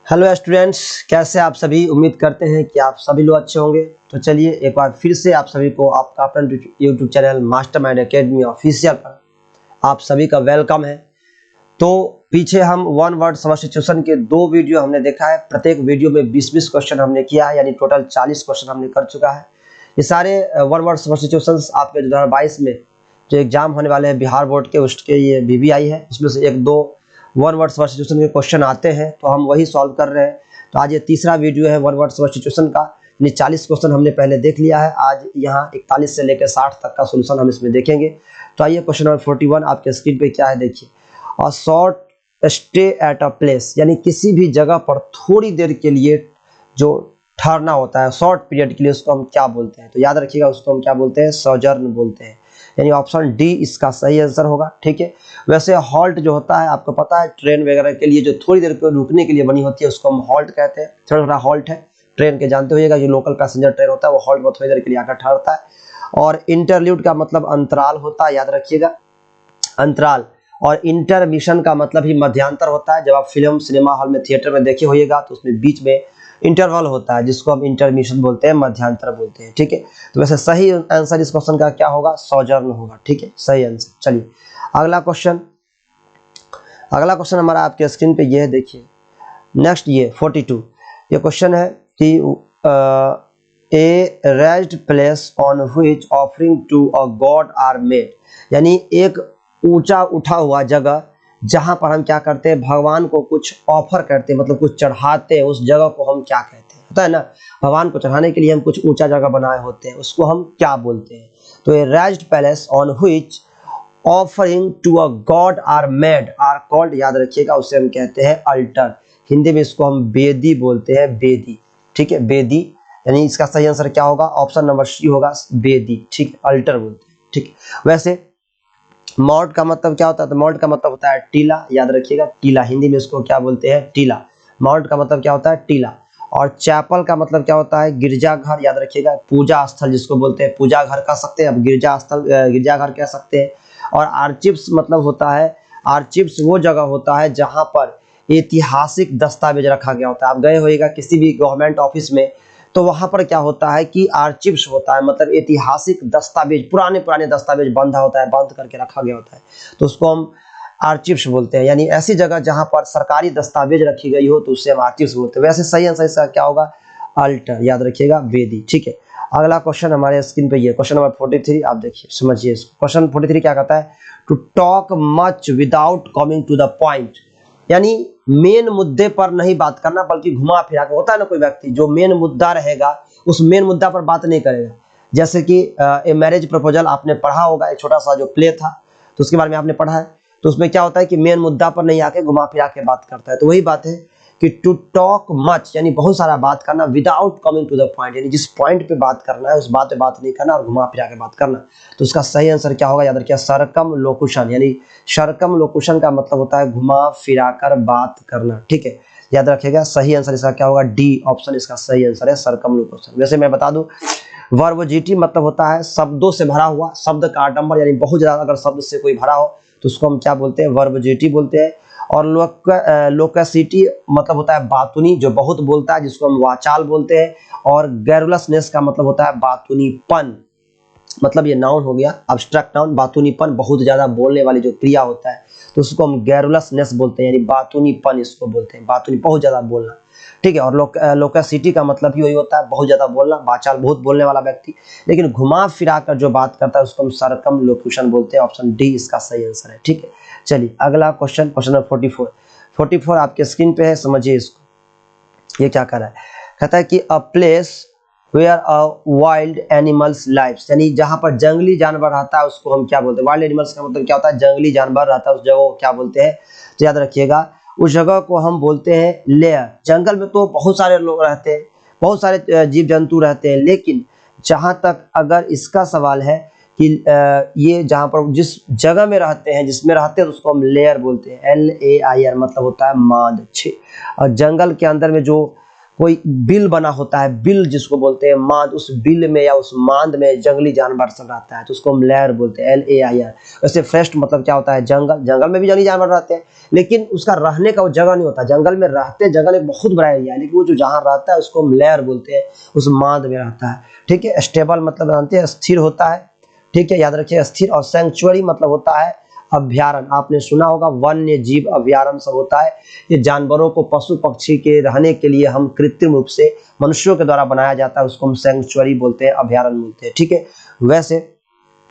Hello students, कैसे आप सभी। उम्मीद करते हैं कि आप सभी लोग अच्छे होंगे। तो चलिए एक बार फिर से आप सभी को आपका अपना YouTube channel mastermind academy official पर आप सभी का वेलकम है। तो पीछे हम वन वर्ड सब्स्टिट्यूशन के 2 वीडियो हमने देखा है। प्रत्येक वीडियो में 20-20 क्वेश्चन हमने किया है, यानी टोटल 40 क्वेश्चन हमने कर चुका है। ये सारे वन वर्ड सब्स्टिट्यूशन आपके 2022 में जो एग्जाम होने वाले हैं बिहार बोर्ड के, उसके ये VVI है। इसमें से 1-2 वन वर्ड सब्स्टिट्यूशन के क्वेश्चन आते हैं तो हम वही सॉल्व कर रहे हैं। तो आज ये तीसरा वीडियो है वन वर्ड सब्स्टिट्यूशन का। यानी 40 क्वेश्चन हमने पहले देख लिया है। आज यहाँ 41 से लेकर 60 तक का सोल्यूशन हम इसमें देखेंगे। तो आइए क्वेश्चन नंबर 41 आपके स्क्रीन पे क्या है, देखिए। A short stay at a place, यानी किसी भी जगह पर थोड़ी देर के लिए जो ठहरना होता है, शॉर्ट पीरियड के लिए, उसको हम क्या बोलते हैं? तो याद रखिएगा, उसको हम क्या बोलते हैं? सोजर्न बोलते हैं। यानी ऑप्शन डी इसका सही आंसर होगा। ठीक है। वैसे हॉल्ट जो होता है, आपको पता है, ट्रेन वगैरह के लिए जो थोड़ी देर को रुकने के लिए बनी होती है उसको हम हॉल्ट कहते हैं। थोड़ा थोड़ा हॉल्ट है ट्रेन के, जानते होइएगा जो लोकल पैसेंजर ट्रेन होता है वो हॉल्ट में थोड़ी देर के लिए आकर ठहरता है। और इंटरल्यूड का मतलब अंतराल होता है, याद रखिएगा, अंतराल। और इंटरमिशन का मतलब ही मध्यांतर होता है। जब आप फिल्म सिनेमा हॉल में थिएटर में देखे होइएगा तो उसमें बीच में इंटरवल होता है, जिसको हम इंटरमिशन बोलते हैं, मध्यांतर बोलते हैं। ठीक है। तो वैसे सही आंसर इस क्वेश्चन का क्या होगा? सोजर्न होगा। ठीक है, सही आंसर। चलिए अगला क्वेश्चन हमारा आपके स्क्रीन पे ये है, देखिए। नेक्स्ट ये 42 ये क्वेश्चन है कि a raised place on which offering to a god are made, यानी एक ऊंचा उठा हुआ जगह जहां पर हम क्या करते हैं? भगवान को कुछ ऑफर करते हैं, मतलब कुछ चढ़ाते हैं। उस जगह को हम क्या कहते हैं? होता है ना, भगवान को चढ़ाने के लिए हम कुछ ऊंचा जगह बनाए होते हैं, उसको हम क्या बोलते हैं? तो ये raised place on which offering to a god are made are called, याद रखिएगा, उसे हम कहते हैं अल्टर। हिंदी में इसको हम बेदी बोलते हैं, बेदी। ठीक है, बेदी। यानी इसका सही आंसर क्या होगा? ऑप्शन नंबर सी होगा, बेदी। ठीक है, अल्टर बोलते हैं। ठीक है। वैसे मॉड का मतलब क्या होता है? तो मॉड का मतलब होता है टीला, याद रखिएगा, टीला। हिंदी में इसको क्या बोलते हैं? टीला। मॉड का मतलब क्या होता है? टीला। और चैपल का मतलब क्या होता है? गिरजाघर, याद रखिएगा, पूजा स्थल जिसको बोलते हैं, पूजा घर कह सकते हैं, अब गिरजा स्थल, गिरजाघर कह सकते हैं। और आर्चिव्स मतलब होता है, आर्चिव्स वो जगह होता है जहां पर ऐतिहासिक दस्तावेज रखा गया होता है। आप गए होइएगा किसी भी गवर्नमेंट ऑफिस में, तो वहां पर क्या होता है कि आर्चिव्स होता है, मतलब ऐतिहासिक दस्तावेज, पुराने पुराने दस्तावेज बंधा होता है, बंद करके रखा गया होता है, तो उसको हम आर्चिव्स बोलते हैं। यानी ऐसी जगह जहां पर सरकारी दस्तावेज रखी गई हो तो उससे हम आर्चिव्स बोलते हैं। वैसे सही आंसर इसका क्या होगा? अल्टर, याद रखिएगा, वेदी। ठीक है। अगला क्वेश्चन हमारे स्क्रीन पे ये क्वेश्चन नंबर 43, आप देखिए, समझिए इसको। क्वेश्चन 43 क्या कहता है? To talk much without coming to the point, यानी मेन मुद्दे पर नहीं बात करना बल्कि घुमा फिरा के। होता है ना, कोई व्यक्ति जो मेन मुद्दा रहेगा उस मेन मुद्दा पर बात नहीं करेगा। जैसे कि ए मैरिज प्रपोजल आपने पढ़ा होगा, एक छोटा सा जो प्ले था, तो उसके बारे में आपने पढ़ा है। तो उसमें क्या होता है कि मेन मुद्दा पर नहीं आके घुमा फिरा के बात करता है। तो वही बात है कि टू टॉक मच, यानी बहुत सारा बात करना, without coming to the point, यानी जिस पॉइंट पे बात करना है उस बात पे बात नहीं करना और घुमा फिरा के बात करना। तो उसका सही आंसर क्या होगा? याद रखिए, सरकम लोकुशन। यानी सरकम लोकुशन का मतलब होता है घुमा फिरा कर बात करना। ठीक है, याद रखिएगा, सही आंसर इसका क्या होगा? डी ऑप्शन इसका सही आंसर है, सरकम लोकुशन। वैसे मैं बता दूं, वर्बोजिटी मतलब होता है शब्दों से भरा हुआ, शब्द का आडंबर, यानी बहुत ज्यादा अगर शब्द से कोई भरा हो तो उसको हम क्या बोलते हैं? वर्बोजिटी बोलते हैं। और लोकेसिटी मतलब होता है बातूनी, जो बहुत बोलता है, जिसको हम वाचाल बोलते हैं। और गैरुलसनेस का मतलब होता है बातूनीपन, मतलब ये नाउन हो गया, अब्स्ट्रैक्ट नाउन। बातूनीपन, बहुत ज्यादा बोलने वाली जो क्रिया होता है तो उसको हम गैरुलसनेस बोलते हैं, यानी बातूनीपन इसको बोलते हैं, बातूनी, बहुत ज्यादा बोलना। ठीक है। और लोकेसिटी का मतलब ही वही होता है, बहुत ज्यादा बोलना, वाचाल, बहुत बोलने वाला व्यक्ति। लेकिन घुमा फिरा कर जो बात करता है उसको हम सरकम लोक्यूशन बोलते हैं। ऑप्शन डी इसका सही आंसर है। ठीक है। चलिए अगला क्वेश्चन नंबर 44 आपके स्क्रीन पे है, समझिए इसको। ये क्या कर रहा है? कहता है कि a place where a wild animals lives, यानी जहां पर जंगली जानवर रहता है उसको हम क्या बोलते हैं? वाइल्ड एनिमल्स का मतलब क्या होता है? जंगली जानवर रहता है, उस जगह को क्या बोलते हैं? तो याद रखिएगा, उस जगह को हम बोलते हैं लेयर। जंगल में तो बहुत सारे लोग रहते हैं, बहुत सारे जीव जंतु रहते हैं, लेकिन जहां तक अगर इसका सवाल है कि ये जहां पर जिस जगह में रहते हैं, जिसमें रहते हैं, तो उसको हम लेयर बोलते हैं, LAIR, मतलब होता है माद। और जंगल के अंदर में जो कोई बिल बना होता है, बिल जिसको बोलते हैं मांद, उस बिल में या उस मांद में जंगली जानवर सब रहता है तो उसको हम लेयर बोलते हैं, LAIR। वैसे फॉरेस्ट मतलब क्या होता है, जंगल, जंगल में भी जंगली जानवर रहते हैं लेकिन उसका रहने का वो जगह नहीं होता, जंगल में रहते, जंगल एक बहुत बड़ा एरिया है लेकिन वो जो जहाँ रहता है उसको हम लेयर बोलते हैं, उस मांद में रहता है। ठीक है, स्टेबल मतलब जानते हैं स्थिर होता है, ठीक है, याद रखिए स्थिर। और सेंचुरी मतलब होता है अभ्यारण्य, आपने सुना होगा वन्य जीव अभ्यारण्य सब होता है, ये जानवरों को, पशु पक्षी के रहने के लिए हम कृत्रिम रूप से मनुष्यों के द्वारा बनाया जाता है, उसको हम सेंचुरी बोलते हैं, अभ्यारण्य बोलते हैं। ठीक है, वैसे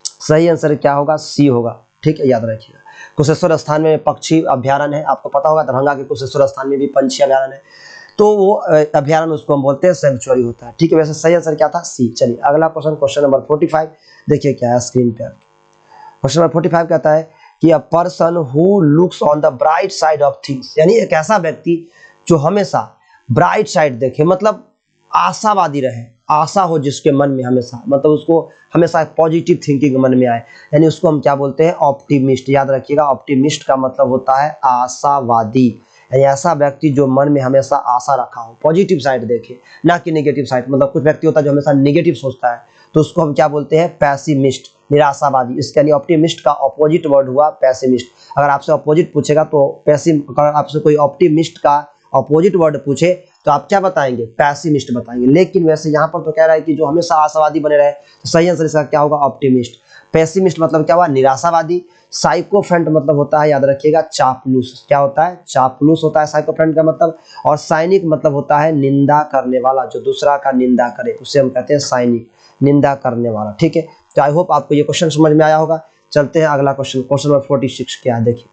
सही आंसर क्या होगा, सी होगा। ठीक है, याद रखिएगा। कुशेश्वर स्थान में पक्षी अभ्यारण्य है, आपको पता होगा दरभंगा के कुशेश्वर स्थान में भी पंछी अभ्यारण्य है, तो वो अभ्यारण्य उसको हम बोलते हैं, सेंचुरी होता है। ठीक है, वैसे सही आंसर क्या था, सी। चलिए अगला क्वेश्चन, क्वेश्चन नंबर 45 देखिए क्या है स्क्रीन पे। क्वेश्चन नंबर 45 कहता है कि a person who looks on the bright side of things, यानी एक ऐसा व्यक्ति जो हमेशा ब्राइट साइड देखे, मतलब आशावादी रहे, आशा हो जिसके मन में हमेशा, मतलब उसको हमेशा पॉजिटिव थिंकिंग मन में आए, यानी उसको हम क्या बोलते हैं, ऑप्टिमिस्ट। याद रखिएगा, ऑप्टिमिस्ट का मतलब होता है आशावादी, यानी ऐसा व्यक्ति जो मन में हमेशा आशा रखा हो, पॉजिटिव साइड देखे, ना कि नेगेटिव साइड। मतलब कुछ व्यक्ति होता है जो हमेशा नेगेटिव सोचता है तो उसको हम क्या बोलते हैं, पैसिमिस्ट, निराशावादी। इसके यानी ऑप्टिमिस्ट का अपोजिट वर्ड हुआ पैसिमिस्ट। अगर आपसे अपोजिट पूछेगा तो अगर आपसे कोई ऑप्टिमिस्ट का अपोजिट वर्ड पूछे तो आप क्या बताएंगे, पैसिमिस्ट बताएंगे। लेकिन वैसे यहाँ पर तो कह रहा है कि जो हमेशा आशावादी बने रहे, तो सही आंसर इसका क्या होगा, ऑप्टिमिस्ट। पेसिमिस्ट मतलब क्या हुआ, निराशावादी। साइकोफेंट मतलब होता है, याद रखिएगा, चापलूस। क्या होता है, चापलूस होता है साइकोफेंट का मतलब। और साइनिक मतलब होता है निंदा करने वाला, जो दूसरा का निंदा करे उसे हम कहते हैं साइनिक, निंदा करने वाला। ठीक है, तो आई होप आपको ये क्वेश्चन समझ में आया होगा। चलते हैं अगला क्वेश्चन, क्वेश्चन नंबर 46 क्या है देखिए।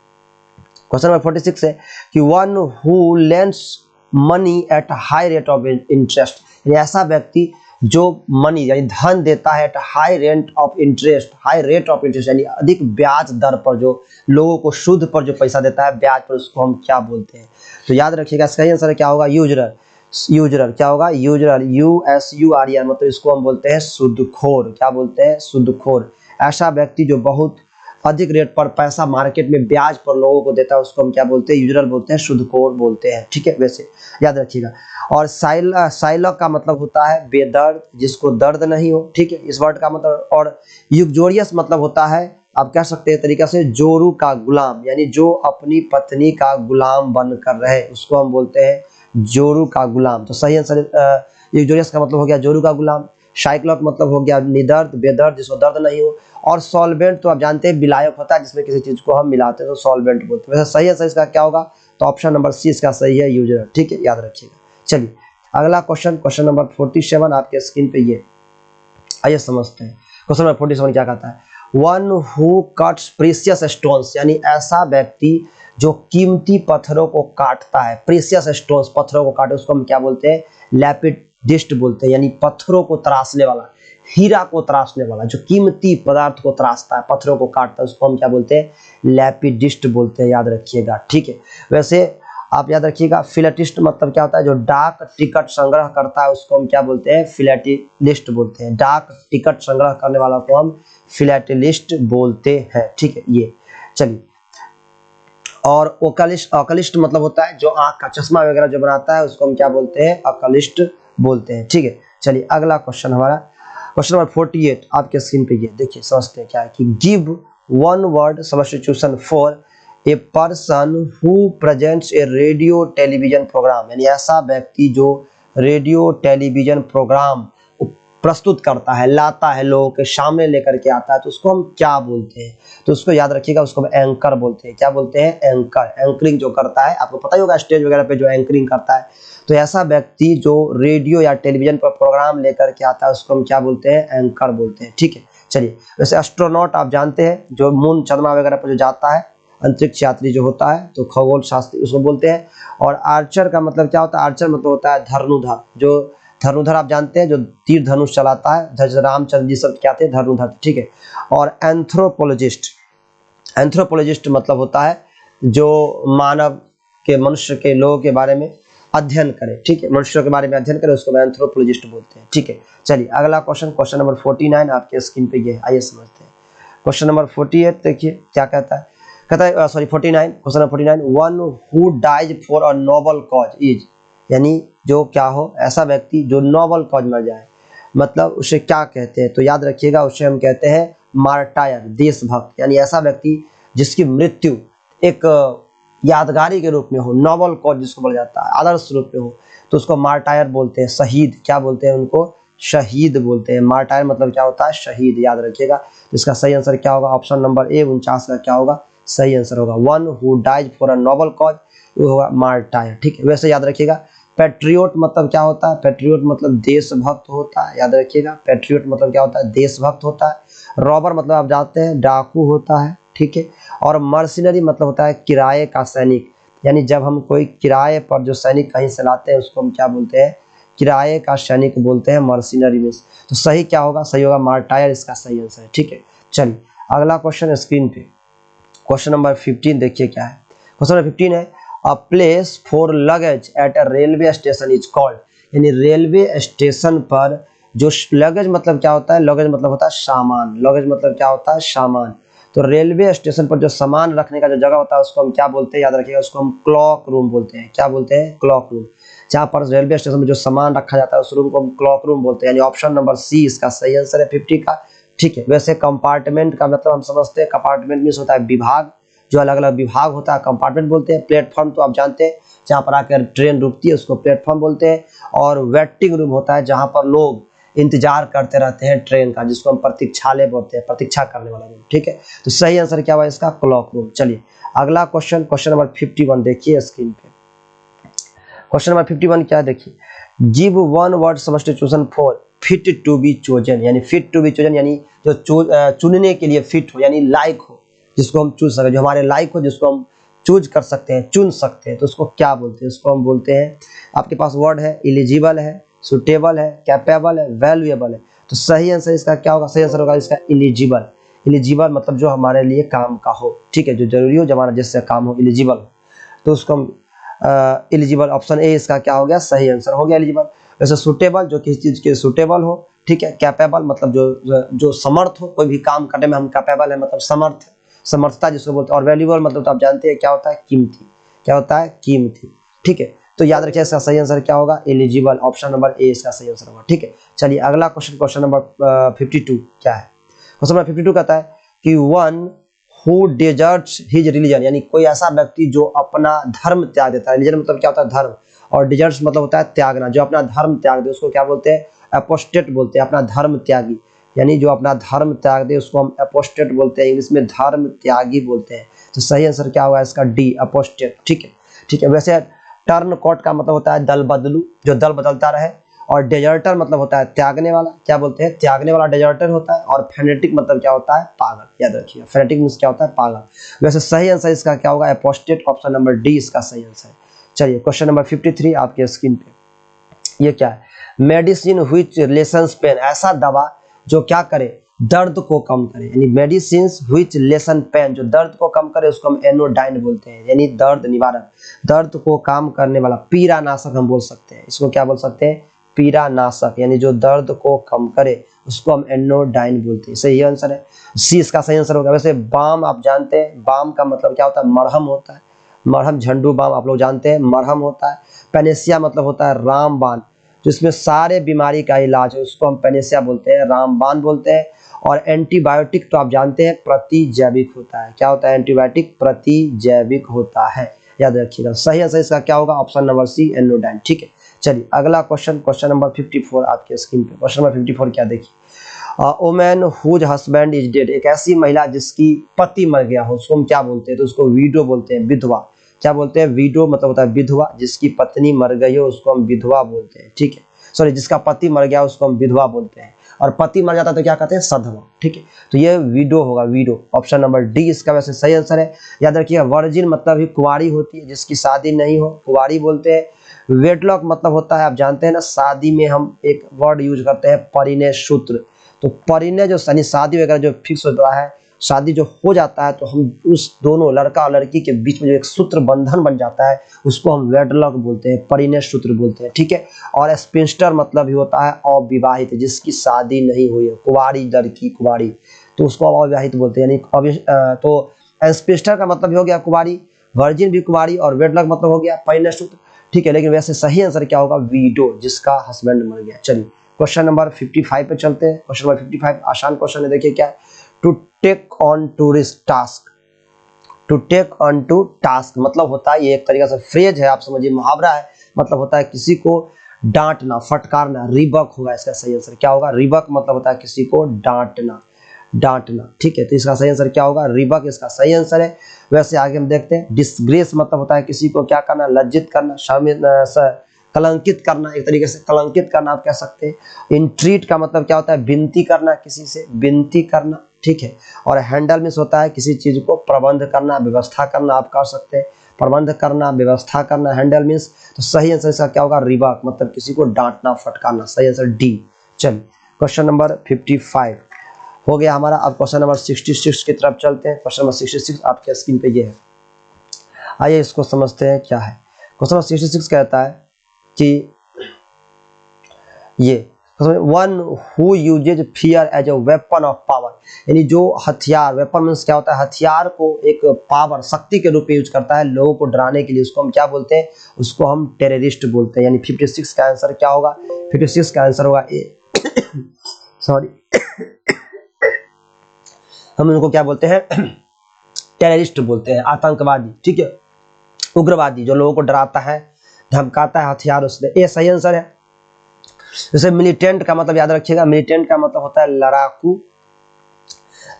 क्वेश्चन नंबर 46 है कि one who lends money at high rate of interest, ऐसा व्यक्ति जो मनी यानी धन देता है at high rate of interest, high rate of interest यानी अधिक ब्याज दर पर, जो लोगों को शुद्ध पर जो पैसा देता है ब्याज पर, उसको हम क्या बोलते हैं। तो याद रखिएगा सही आंसर क्या होगा, यूजरर। यूजरर क्या होगा, यूजरर, USURER, मतलब इसको हम बोलते हैं सूदखोर। क्या बोलते हैं, सूदखोर। ऐसा व्यक्ति जो बहुत अधिक रेट पर पैसा मार्केट में ब्याज पर लोगों को देता है उसको हम क्या बोलते हैं, यूजरर बोलते हैं, सूदखोर बोलते हैं। ठीक है, वैसे याद रखिएगा। और साइलक का मतलब होता है बेदर्द, जिसको दर्द नहीं हो। ठीक है, इस वर्ड का मतलब। और युक्जोरियस मतलब होता है, आप कह सकते हैं तरीका से, जोरू का गुलाम, यानी जो अपनी पत्नी का गुलाम बनकर रहे उसको हम बोलते हैं जोरू का गुलाम। तो सही आंसर युक्जोरियस का मतलब हो गया जोरू का गुलाम। साइक्लॉक मतलब हो गया निदर्द, बेदर्द, जिसको दर्द नहीं हो। और सॉल्वेंट तो आप जानते हैं विलायक होता है जिसमें किसी चीज को हम मिलाते हैं तो सॉल्वेंट बोलते हैं। वैसे सही आंसर इसका क्या होगा, तो ऑप्शन नंबर सी इसका सही है, यूजर। ठीक है, याद रखिएगा। चलिए अगला क्वेश्चन, क्वेश्चन नंबर 47 आपके स्क्रीन पे ये, आइए समझते हैं। क्वेश्चन नंबर 47 क्या कहता है, one who cuts precious stones, यानी ऐसा व्यक्ति जो कीमती पत्थरों को काटता है, प्रीशियस स्टोन्स, पत्थरों को काटे, उसको हम क्या बोलते हैं, लैपिडिस्ट बोलते हैं, यानी पत्थरों को तराशने वाला, हीरा को तराशने वाला, जो कीमती पदार्थ को तराशता है, पत्थरों को काटता है, उसको हम क्या बोलते हैं, लैपिडिस्ट बोलते हैं। याद रखिएगा। ठीक है, वैसे आप याद रखिएगा, फिलेटिस्ट मतलब क्या होता है, जो डाक टिकट संग्रह करता है उसको हम क्या बोलते हैं, फिलेटिलिस्ट बोलते हैं। डाक टिकट संग्रह करने वाला को हम फिलेटिलिस्ट बोलते हैं। ठीक है, ये चलिए। और ओकलिस्ट, ऑकलिस्ट मतलब होता है जो आंख का चश्मा वगैरह जो बनाता है उसको हम क्या बोलते हैं, ऑकलिस्ट बोलते हैं। ठीक है, चलिए अगला क्वेश्चन हमारा, क्वेश्चन नंबर 48 आपके स्क्रीन पे ये देखिए, समझते हैं क्या है कि give one word substitution for a person who presents a radio television program, यानी ऐसा व्यक्ति जो रेडियो टेलीविजन प्रोग्राम प्रस्तुत करता है, लाता है, लोगों के सामने लेकर के आता है, तो उसको हम क्या बोलते हैं। तो उसको याद रखिएगा, उसको हम एंकर बोलते हैं। क्या बोलते हैं, एंकर। एंकरिंग जो करता है, आपको पता ही होगा स्टेज वगैरह पे जो एंकरिंग करता है, तो ऐसा व्यक्ति जो रेडियो या टेलीविजन पर प्रोग्राम लेकर के आता है उसको हम क्या बोलते हैं, एंकर बोलते हैं। ठीक है, चलिए। वैसे एस्ट्रोनॉट आप जानते हैं, जो मून चंद्रमा वगैरह पर जो जाता है, अंतरिक्ष यात्री जो होता है, तो खगोल शास्त्री उसको बोलते हैं। और आर्चर का मतलब क्या होता है, आर्चर मतलब होता है धनुर्धर, जो धनुर्धर आप जानते हैं, जो तीर धनुष चलाता है, जैसे रामचंद्र जी सब क्या थे, धनुर्धर। ठीक है। और एंथ्रोपोलॉजिस्ट, एंथ्रोपोलॉजिस्ट मतलब होता है जो मानव के, मनुष्य के, लोगों के बारे में अध्ययन करे। ठीक है, मनुष्यों के बारे में अध्ययन करे उसको एंथ्रोपोलॉजिस्ट बोलते हैं। ठीक है, चलिए अगला क्वेश्चन, क्वेश्चन नंबर 49 आपके स्क्रीन पे ये, आइए समझते हैं। क्वेश्चन नंबर 48 देखिए क्या कहता है, कहता है sorry 49, question number 49, one who dies for a noble cause is, यानी जो क्या हो, ऐसा व्यक्ति जो नोबल कॉज मर जाए, मतलब उसे क्या कहते हैं, तो याद रखिएगा उसे हम कहते हैं मार्टायर, देशभक्त। यानी ऐसा व्यक्ति जिसकी मृत्यु एक यादगारी के रूप में हो, नोबल कॉज जिसको बोला जाता है, आदर्श रूप में हो, तो उसको मार्टायर बोलते हैं, शहीद। क्या बोलते हैं उनको? शहीद बोलते हैं। मार्टायर मतलब क्या होता है? शहीद, याद रखिएगा। तो इसका सही आंसर क्या होगा? ऑप्शन नंबर ए 49 का क्या होगा? सही आंसर होगा। One who dies for a noble cause, वो होगा मार्टायर। ठीक है, वैसे याद रखिएगा पैट्रियोट मतलब क्या होता है? पैट्रियोट मतलब देशभक्त होता है, याद रखिएगा। पैट्रियोट मतलब क्या होता है? देशभक्त होता है। रॉबर मतलब आप जानते हैं डाकू होता है, ठीक है। और मर्सिनरी मतलब होता है किराए का सैनिक, यानी जब हम कोई किराए पर जो सैनिक कहीं से लाते हैं उसको हम क्या बोलते हैं? किराए का सैनिक बोलते हैं, मर्सिनरी में। तो सही क्या होगा? सही होगा मार्टायर, इसका सही आंसर है। ठीक है, चलिए अगला क्वेश्चन स्क्रीन पे, क्वेश्चन नंबर 15 देखिए क्या है। क्वेश्चन नंबर 15 है a place for luggage at a railway station is called, यानी रेलवे स्टेशन पर जो लगेज मतलब क्या होता है? लगेज मतलब होता है सामान। लगेज मतलब क्या होता है? सामान। तो रेलवे स्टेशन पर जो सामान रखने का जो जगह होता है उसको हम क्या बोलते हैं? याद रखिएगा, उसको हम क्लॉक रूम बोलते हैं। क्या बोलते हैं? Clock room. जहाँ पर रेलवे स्टेशन में जो सामान रखा जाता है उस रूम को हम क्लॉक रूम बोलते हैं। यानी ऑप्शन नंबर सी इसका सही आंसर है 50 का। ठीक है, वैसे कंपार्टमेंट का मतलब हम समझते हैं, कंपार्टमेंट मीन्स होता है विभाग, जो अलग अलग विभाग होता है कंपार्टमेंट बोलते हैं। प्लेटफॉर्म तो आप जानते हैं, जहाँ पर आकर ट्रेन रुकती है उसको प्लेटफॉर्म बोलते हैं। और वेटिंग रूम होता है जहाँ पर लोग इंतजार करते रहते हैं ट्रेन का, जिसको हम प्रतीक्षालय बोलते हैं, प्रतीक्षा करने वाला रूम। ठीक है, तो सही आंसर क्या हुआ इसका? Clock room. चलिए अगला क्वेश्चन, क्वेश्चन नंबर 51 देखिए स्क्रीन पे। क्वेश्चन नंबर 51 क्या है देखिए, give one word substitution for fit to be chosen, यानी फिट टू बी चोजन यानी जो चुनने के लिए फिट हो, यानी लायक हो, जिसको हम चूज सके, जो हमारे लायक हो, जिसको हम चूज कर सकते हैं, चुन सकते हैं, तो उसको क्या बोलते हैं? उसको हम बोलते हैं, आपके पास वर्ड है एलिजिबल है, सुटेबल है, कैपेबल है, वैल्यूएबल है। तो सही आंसर इसका क्या होगा? सही आंसर होगा इसका एलिजिबल। एलिजिबल मतलब जो हमारे लिए काम का हो, ठीक है, जो जरूरी हो, जो हमारा जिससे काम हो, एलिजिबल हो, तो उसको हम एलिजिबल। ऑप्शन ए इसका क्या हो गया? सही आंसर हो गया एलिजिबल। वैसे सुटेबल जो किसी चीज के सुटेबल हो, ठीक है। कैपेबल मतलब जो समर्थ हो, कोई भी काम करने में हम कैपेबल है, मतलब समर्थ, समर्थता जिसको बोलते हैं। और वैल्यूएबल मतलब तो आप जानते हैं क्या होता है? कीमती। क्या होता है? कीमती। ठीक है, तो याद रखिए इसका सही आंसर क्या होगा? एलिजिबल। ऑप्शन नंबर ए इसका सही आंसर होगा। ठीक है, चलिए अगला क्वेश्चन, क्वेश्चन नंबर 52 क्या है? क्वेश्चन नंबर 52 कहता है कि one who deserts his religion, यानी कोई ऐसा व्यक्ति जो अपना धर्म त्याग देता है। रिलीजन मतलब क्या होता है? धर्म। और डिजर्ट्स मतलब होता है त्यागना, जो अपना धर्म त्याग दे उसको क्या बोलते हैं? अपोस्टेट बोलते हैं, अपना धर्म त्यागी। यानी जो अपना धर्म त्याग दे उसको हम अपोस्टेट बोलते हैं, इंग्लिश में धर्म त्यागी बोलते हैं। तो सही आंसर क्या होगा इसका? D, apostate. ठीक है, ठीक है। वैसे टर्न कॉट का मतलब होता है दल बदलू, जो दल बदलता रहे। और डेजर्टर मतलब होता है त्यागने वाला, क्या बोलते हैं? त्यागने वाला डेजर्टर होता है। और फेनेटिक मतलब क्या होता है? पागल। याद रखिए, फेनेटिक मीन्स क्या होता है? पागल। वैसे सही आंसर इसका क्या होगा? अपोस्टेट। ऑप्शन नंबर डी इसका सही आंसर है। चलिए क्वेश्चन नंबर 53 आपके स्क्रीन पे, ये क्या है? मेडिसिन व्हिच लेसन्स पेन, ऐसा दवा जो क्या करे? दर्द को कम करे। यानी मेडिसिन व्हिच लेसन पेन, जो दर्द को कम करे उसको हम एनोडाइन बोलते हैं, यानी दर्द निवारक, दर्द को काम करने वाला, पीड़ा नाशक हम बोल सकते हैं। इसको क्या बोल सकते हैं? पीड़ा नाशक, यानी जो दर्द को कम करे उसको हम एनोडाइन बोलते हैं। सही आंसर है सी इसका सही आंसर होगा। वैसे बाम आप जानते हैं, बाम का मतलब क्या होता है? मरहम होता है। मरहम, झंडू बाम आप लोग जानते हैं, मरहम होता है। पेनेसिया मतलब होता है रामबाण, जिसमें सारे बीमारी का इलाज है, उसको हम पेनेसिया बोलते हैं, रामबाण बोलते हैं। और एंटीबायोटिक तो आप जानते हैं प्रतिजैविक होता है। क्या होता है? एंटीबायोटिक प्रतिजैविक होता है, याद रखिएगा। सही आंसर इसका क्या होगा? Option number C, anodyne. ठीक है, चलिए अगला क्वेश्चन, क्वेश्चन नंबर 54 आपके स्क्रीन पे। क्वेश्चन नंबर 54 क्या देखिए, women whose husband is dead, एक ऐसी महिला जिसकी पति मर गया हो उसको हम क्या बोलते हैं? तो उसको विडो बोलते हैं, विधवा। क्या बोलते हैं? विडो मतलब होता है विधवा, जिसकी पत्नी मर गई हो उसको हम विधवा बोलते हैं। ठीक है, सॉरी, जिसका पति मर गया उसको हम विधवा बोलते हैं। और पति मर जाता है तो क्या कहते हैं? सधवा। ठीक है, तो ये विडो होगा, विडो। ऑप्शन नंबर डी इसका वैसे सही आंसर है। याद रखिए, वर्जिन मतलब ही कुंवारी होती है, जिसकी शादी नहीं हो, कुंवारी बोलते हैं। वेटलॉक मतलब होता है, आप जानते हैं ना, शादी में हम एक वर्ड यूज करते हैं, परिणय सूत्र। तो परिणय जो यानी शादी वगैरह जो फिक्स होता है, शादी जो हो जाता है, तो हम उस दोनों लड़का और लड़की के बीच में जो एक सूत्र बंधन बन जाता है उसको हम वेडलॉक बोलते हैं, परिणय सूत्र बोलते हैं। ठीक है, और स्पिंस्टर मतलब ही होता है अविवाहित, जिसकी शादी नहीं हुई है, कुंवारी लड़की, कुंवारी, तो उसको अविवाहित बोलते हैं। यानी तो स्पिंस्टर का मतलब हो गया कुंवारी, वर्जिन भी कुंवारी, और वेडलॉक मतलब हो गया परिणय सूत्र। ठीक है, लेकिन वैसे सही आंसर क्या होगा, वीडो, जिसका हस्बैंड मर गया। चलिए क्वेश्चन नंबर 55 पे चलते हैं। क्वेश्चन नंबर 55 आसान क्वेश्चन है, देखिए क्या है, to take on to risk task. To take on to task मतलब होता है, ये एक तरीका से फ्रेज है, आप समझिए, मुहावरा है, मतलब होता है किसी को डांटना, फटकारना, रिबक होगा इसका सही आंसर। क्या होगा, रिबक मतलब होता है किसी को डांटना, डांटना, ठीक है, तो इसका सही आंसर क्या होगा, रिबक इसका सही आंसर है। वैसे आगे हम देखते हैं, डिसग्रेस मतलब होता है किसी को क्या करना, लज्जित करना, कलंकित करना, एक तरीके से कलंकित करना आप कह सकते हैं। इंट्रीट का मतलब क्या होता है, विनती करना, किसी से विनती करना, ठीक है। और हैंडल मीन्स होता है किसी चीज को प्रबंध करना, व्यवस्था करना, आप कर सकते हैं, प्रबंध करना, व्यवस्था करना, हैंडल मीन्स। तो सही आंसर इसका क्या होगा, रिबक मतलब किसी को डांटना, फटकारना, सही आंसर डी। चलिए क्वेश्चन नंबर 55 हो गया हमारा। अब क्वेश्चन नंबर 66 की तरफ चलते हैं। क्वेश्चन नंबर 66 आपके स्क्रीन पे ये है, आइए इसको समझते हैं क्या है। क्वेश्चन नंबर 66 कहता है कि ये one who uses fear as a weapon of power, यानी जो हथियार, वेपन मीन्स क्या होता है, हथियार को एक पावर, शक्ति के रूप में यूज करता है लोगों को डराने के लिए, उसको हम क्या बोलते हैं, उसको हम टेररिस्ट बोलते हैं। यानी 56 का आंसर क्या होगा, 56 का आंसर होगा ए सॉरी हम उनको क्या बोलते हैं, टेररिस्ट बोलते हैं, आतंकवादी, ठीक है, उग्रवादी, जो लोगों को डराता है, धमकाता है हथियार उसने, ये सही आंसर है। जैसे मिलिटेंट का मतलब याद रखिएगा, मिलिटेंट का मतलब होता है लड़ाकू,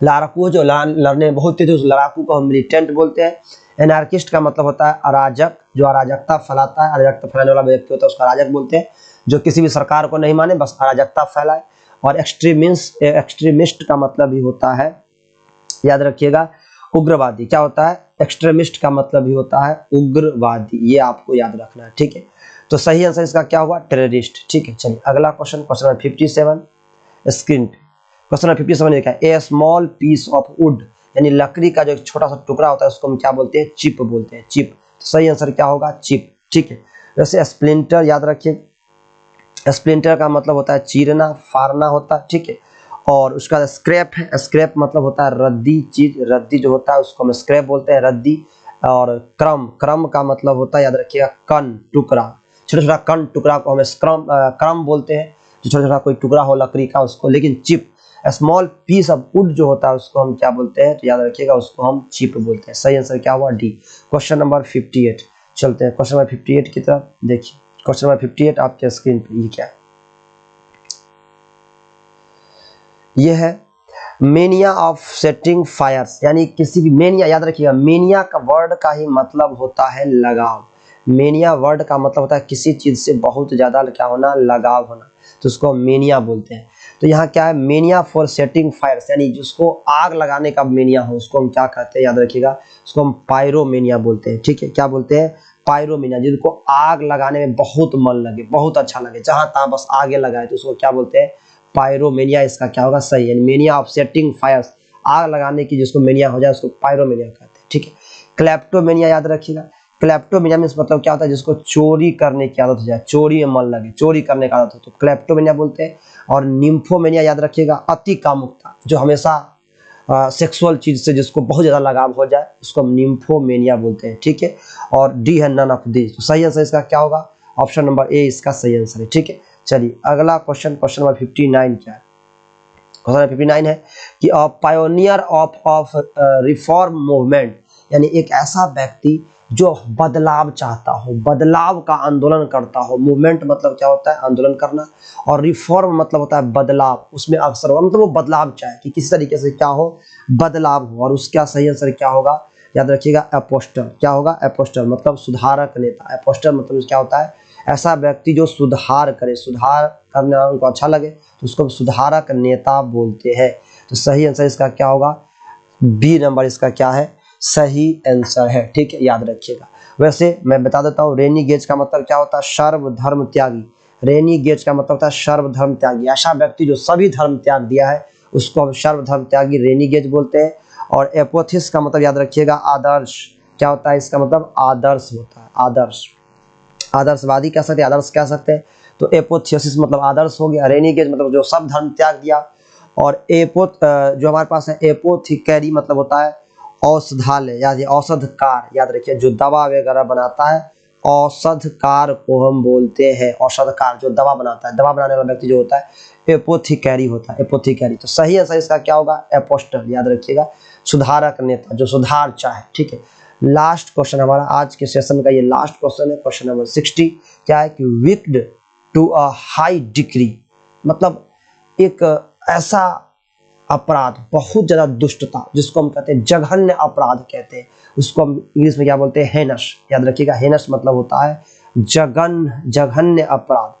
लड़ाकू जो लड़ने में बहुत तेज, उस लड़ाकू को हम मिलिटेंट बोलते हैं। एनार्किस्ट का मतलब होता है अराजक, जो अराजकता फैलाता है, अराजकता फैलाने वाला व्यक्ति होता है उसको अराजक बोलते हैं, जो किसी भी सरकार को नहीं माने, बस अराजकता फैलाए। और एक्सट्रीमिस्ट का मतलब भी होता है, याद रखिएगा, उग्रवादी। क्या होता है, एक्सट्रीमिस्ट का मतलब भी होता है उग्रवादी, ये आपको याद रखना है, ठीक है। तो सही आंसर इसका क्या हुआ, टेररिस्ट, ठीक है। चलिए अगला क्वेश्चन, क्वेश्चन नंबर 57 स्क्रीन पे। क्वेश्चन नंबर 57 लिखा है, ए स्मॉल पीस ऑफ वुड, यानी लकड़ी का जो एक छोटा सा टुकड़ा होता है उसको हम क्या बोलते हैं, चिप बोलते हैं, चिप। तो सही आंसर क्या होगा, चिप, ठीक है। वैसे स्प्लिंटर याद रखिए, स्प्लिंटर का मतलब होता है चीरना, फाड़ना होता है, ठीक है। और उसका स्क्रैप है, स्क्रैप मतलब होता है रद्दी चीज, रद्दी जो होता है उसको हम स्क्रैप बोलते हैं, रद्दी। और क्रम, क्रम का मतलब होता है, याद रखिएगा, कण, टुकड़ा, छोटा छोटा कण टुकड़ा को हम क्रम बोलते हैं, जो छोटा छोटा कोई टुकड़ा हो लकड़ी का उसको। लेकिन chip, small piece of wood जो होता है उसको हम क्या बोलते हैं, तो याद रखिएगा उसको हम चिप बोलते हैं। सही आंसर क्या हुआ, डी। क्वेश्चन नंबर 58 चलते हैं, क्वेश्चन नंबर 58 की तरफ देखिए। क्वेश्चन नंबर 58 आपके स्क्रीन पे ये क्या है, ये है मेनिया ऑफ सेटिंग फायर्स, यानी किसी भी, मेनिया याद रखिएगा, मेनिया का वर्ड का ही मतलब होता है लगाव। मेनिया वर्ड का मतलब होता है किसी चीज से बहुत ज्यादा क्या होना, लगाव होना, तो उसको मेनिया बोलते हैं। तो यहाँ क्या है, मेनिया फॉर सेटिंग फायर्स, यानी जिसको आग लगाने का मेनिया हो उसको हम क्या कहते हैं, याद रखिएगा, उसको हम पायरोमेनिया बोलते हैं, ठीक है। क्या बोलते हैं, पायरोमेनिया, जिनको आग लगाने में बहुत मन लगे, बहुत अच्छा लगे, जहां तहां बस आगे लगाए, तो उसको क्या बोलते हैं, पायरोमेनिया। इसका क्या होगा सही, यानी मेनिया ऑफ सेटिंग फायर्स, आग लगाने की जिसको मेनिया हो जाए उसको पायरोमेनिया कहते हैं, ठीक है। क्लेप्टोमेनिया याद रखिएगा, क्लेप्टोमेनिया मींस मतलब क्या होता है, जिसको चोरी करने की आदत हो जाए, चोरी में मन लगे, चोरी करने की आदत हो तो क्लेप्टोमेनिया बोलते हैं। और निम्फोमेनिया याद रखिएगा, अति कामुकता, जो हमेशा सेक्सुअल चीज से जिसको बहुत ज्यादा लगाव हो जाए उसको हम निम्फोमेनिया बोलते हैं, ठीक है। और डी है नन ऑफ दी, तो सही आंसर इसका क्या होगा, ऑप्शन नंबर ए इसका सही आंसर है, ठीक है। चलिए अगला क्वेश्चन, क्वेश्चन नंबर 59 क्या है, क्वेश्चन 59 है कि पायोनियर ऑफ रिफॉर्म मूवमेंट, यानी एक ऐसा व्यक्ति जो बदलाव चाहता हो, बदलाव का आंदोलन करता हो। मूवमेंट मतलब क्या होता है, आंदोलन करना, और रिफॉर्म मतलब होता है बदलाव, उसमें अवसर मतलब वो बदलाव चाहे कि किसी तरीके से क्या हो, बदलाव हो। और उसका सही आंसर क्या होगा, याद रखिएगा, अपोस्टर। क्या होगा, अपोस्टर मतलब सुधारक नेता। अपोस्टर मतलब क्या होता है, ऐसा व्यक्ति जो सुधार करे, सुधार करना उनको अच्छा लगे तो उसको सुधारक नेता बोलते हैं। तो सही आंसर इसका क्या होगा, बी नंबर इसका क्या है, सही आंसर है, ठीक है, याद रखिएगा। वैसे मैं बता देता हूँ, रेनीगेज का मतलब क्या होता है, सर्वधर्म त्यागी। रेनीगेज का मतलब होता है सर्वधर्म त्यागी, ऐसा व्यक्ति जो सभी धर्म त्याग दिया है उसको हम सर्वधर्म त्यागी रेनीगेज बोलते हैं। और एपोथिस का मतलब याद रखिएगा, आदर्श। क्या होता है, इसका मतलब आदर्श होता है, आदर्श, आदर्शवादी कह सकते हैं, आदर्श कह सकते हैं। तो एपोथियोसिस मतलब आदर्श हो गया, रेनीगेज मतलब जो सब धर्म त्याग दिया। और जो हमारे पास है, एपोथिकरी मतलब होता है औषधालय, याद औषधकार, याद रखिए, जो दवा वगैरह बनाता है औषधकार को हम बोलते हैं, औषधकार जो दवा बनाता है, दवा बनाने वाला व्यक्ति जो होता है एपोथिकैरी होता है, एपोथिकैरी। तो सही आंसर इसका क्या होगा? एपोस्टल, याद रखिएगा, सुधारक नेता जो सुधार चाहे। ठीक है, लास्ट क्वेश्चन हमारा आज के सेशन का ये लास्ट क्वेश्चन है, क्वेश्चन नंबर 60। क्या है कि wicked to a high degree, मतलब एक ऐसा अपराध, बहुत ज्यादा दुष्टता, जिसको हम कहते हैं जघन्य अपराध कहते हैं, उसको हम इंग्लिश में क्या बोलते हैं? हेनस। याद रखिएगा, हेनस मतलब होता है जघन्य अपराध।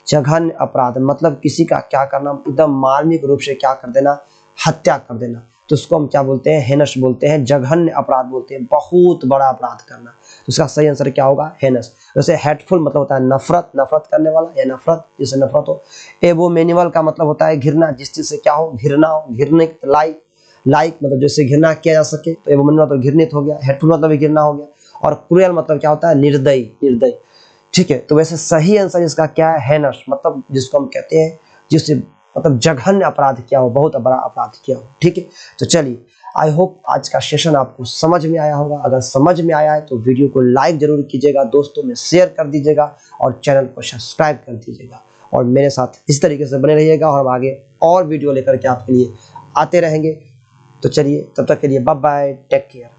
जघन्य अपराध मतलब किसी का क्या करना, एकदम मार्मिक रूप से क्या कर देना, हत्या कर देना, तो उसको हम क्या बोलते हैं? हेनस बोलते हैं, जघन्य अपराध बोलते हैं, बहुत बड़ा अपराध करना। तो उसका सही आंसर क्या होगा? हेनस। जैसे हेटफुल मतलब होता है नफरत, नफरत करने वाला या नफरत, जिससे नफरत हो। एबोमिनिबल का मतलब होता है घृणा, जिस चीज से क्या हो? घृणा हो, घृणित, लाइक मतलब जैसे घृणा किया जा सके, तो एबोमिनिबल मतलब घृणित हो गया, हेटफुल मतलब भी घृणा हो गया, और क्रूएल मतलब क्या होता है? निर्दयी, निर्दयी। ठीक है, तो वैसे सही आंसर इसका क्या है? हेनस, मतलब जिसको हम कहते हैं जिससे मतलब जघन्य अपराध किया हो, बहुत बड़ा अपराध किया हो। ठीक है, तो चलिए, आई होप आज का सेशन आपको समझ में आया होगा। अगर समझ में आया है तो वीडियो को लाइक जरूर कीजिएगा, दोस्तों में शेयर कर दीजिएगा, और चैनल को सब्सक्राइब कर दीजिएगा, और मेरे साथ इस तरीके से बने रहिएगा, और हम आगे और वीडियो लेकर के आपके लिए आते रहेंगे। तो चलिए, तब तक के लिए बाय बाय, टेक केयर।